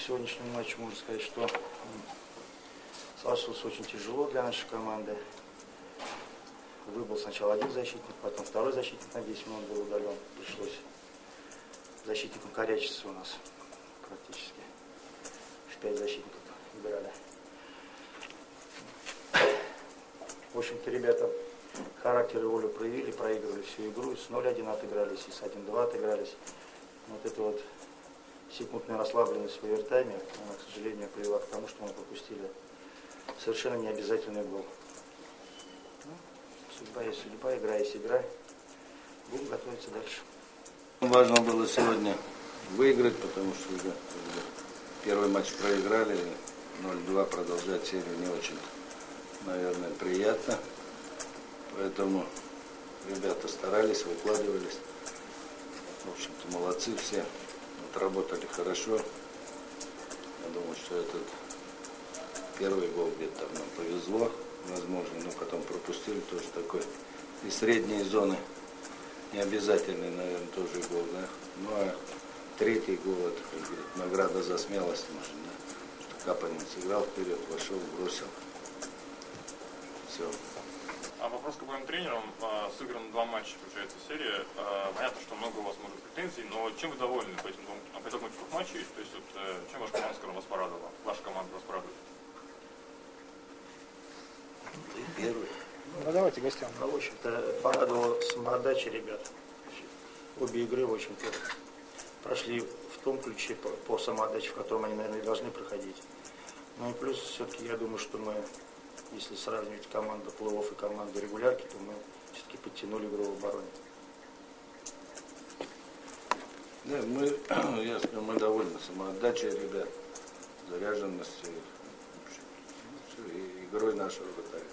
Сегодняшний матч, можно сказать, что сложился очень тяжело для нашей команды. Выбыл сначала один защитник, потом второй защитник на 10 минут был удален. Пришлось защитникам корячиться у нас практически. В 5 защитников играли. В общем-то, ребята характер и волю проявили, проигрывали всю игру. С 0-1 отыгрались, и с 1-2 отыгрались. Вот это вот секундная расслабленность в овертайме, она, к сожалению, привела к тому, что мы пропустили совершенно необязательный гол. Ну, судьба есть судьба, игра есть игра. Будем готовиться дальше. Важно было сегодня выиграть, потому что уже первый матч проиграли, 0-2 продолжать серию не очень, наверное, приятно. Поэтому ребята старались, выкладывались. В общем-то, молодцы все. Отработали хорошо. Я думаю, что этот первый гол где-то нам повезло, возможно, но потом пропустили тоже такой из средней зоны. Необязательный, наверное, тоже гол, да. Ну а третий гол, это, как говорит, награда за смелость, может, да. Капанин сыграл вперед, вошел, бросил. Все. А вопрос к обоим тренерам. Сыграно 2 матча, получается, серия. Понятно, что много у вас может претензий, но чем вы довольны по итогам 2 матчей? То есть, вот, чем ваша команда, скажем, вас порадовала? Ваша команда вас порадует? Ты первый. Ну давайте гостям. В общем-то, порадовала самоотдача ребят. Обе игры, в общем-то, прошли в том ключе по самоотдаче, в котором они, наверное, и должны проходить. Ну и плюс, все-таки, я думаю, что мы, если сравнивать команду плей-офф и команду регулярки, то мы все-таки подтянули игру в обороне. Да, мы довольны самоотдачей ребят, заряженностью, игрой нашего вратаря.